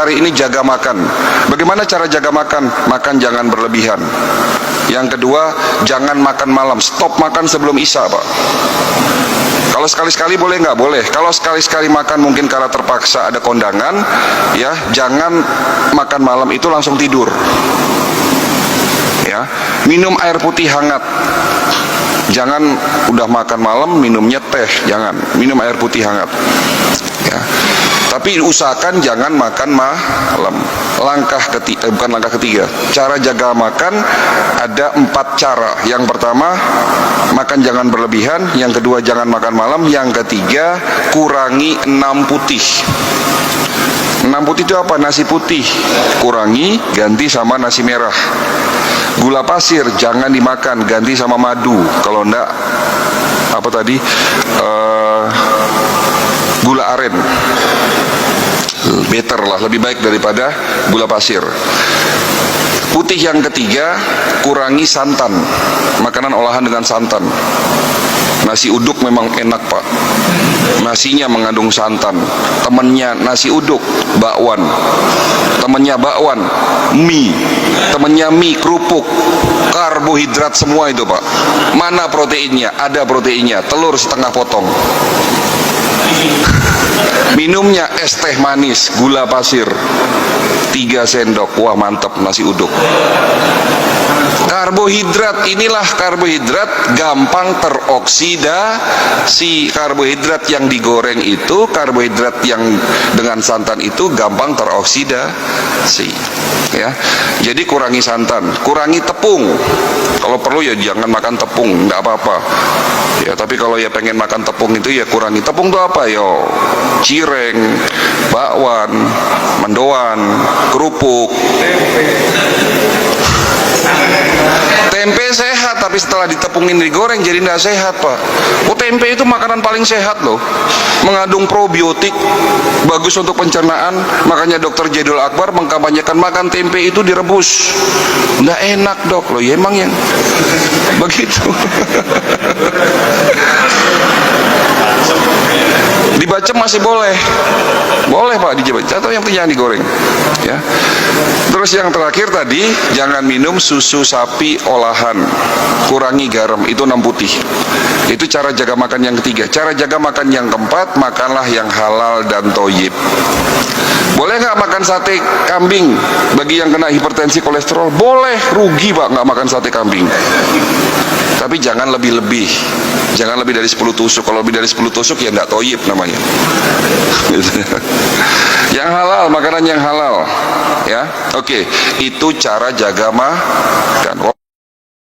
hari ini jaga makan. Bagaimana cara jaga makan? Makan jangan berlebihan. Yang kedua, jangan makan malam. Stop makan sebelum Isya, Pak. Kalau sekali-sekali boleh nggak? Boleh. Kalau sekali-sekali makan mungkin karena terpaksa ada kondangan, ya jangan makan malam itu langsung tidur. Ya, minum air putih hangat. Jangan udah makan malam minumnya teh, jangan. Minum air putih hangat. Ya. Tapi usahakan jangan makan malam. Bukan langkah ketiga. Cara jaga makan ada 4 cara. Yang pertama, makan jangan berlebihan. Yang kedua, jangan makan malam. Yang ketiga, kurangi 6 putih. 6 putih itu apa? Nasi putih kurangi, ganti sama nasi merah. Gula pasir jangan dimakan, ganti sama madu. Kalau enggak, apa tadi? Gula aren. Better lah, lebih baik daripada gula pasir. Putih yang ketiga, kurangi santan. Makanan olahan dengan santan. Nasi uduk memang enak, Pak. Nasinya mengandung santan. Temennya nasi uduk, bakwan. Temennya bakwan, mie. Temennya mie, kerupuk. Karbohidrat semua itu, Pak. Mana proteinnya? Ada proteinnya. Telur setengah potong. Minumnya es teh manis, gula pasir 3 sendok. Wah, mantap nasi uduk. Karbohidrat, inilah karbohidrat gampang teroksidasi. Karbohidrat yang digoreng itu, karbohidrat yang dengan santan itu gampang teroksidasi. Ya, jadi kurangi santan, kurangi tepung. Kalau perlu ya jangan makan tepung, nggak apa-apa. Ya, tapi kalau ya pengen makan tepung itu ya kurangi. Tepung itu apa? Yo, cireng, bakwan, mendoan, kerupuk. Tempe sehat, tapi setelah ditepungin digoreng jadi tidak sehat, Pak. Oh, tempe itu makanan paling sehat loh. Mengandung probiotik, bagus untuk pencernaan. Makanya Dr. Jedul Akbar mengkampanyekan makan tempe itu direbus. Nggak enak, Dok. Loh, ya emang yang begitu. Dibaca masih boleh. Boleh, Pak, dibaca, atau yang penting jangan digoreng. Ya. Terus yang terakhir tadi, jangan minum susu sapi olahan. Kurangi garam, itu 6 putih. Itu cara jaga makan yang ketiga. Cara jaga makan yang keempat, makanlah yang halal dan thoyyib. Boleh nggak makan sate kambing bagi yang kena hipertensi kolesterol? Boleh, rugi, Pak, nggak makan sate kambing. Tapi jangan lebih-lebih. Jangan lebih dari 10 tusuk. Kalau lebih dari 10 tusuk ya nggak thoyyib namanya. Yang halal, makanan yang halal. Ya, oke. Itu cara jaga makan.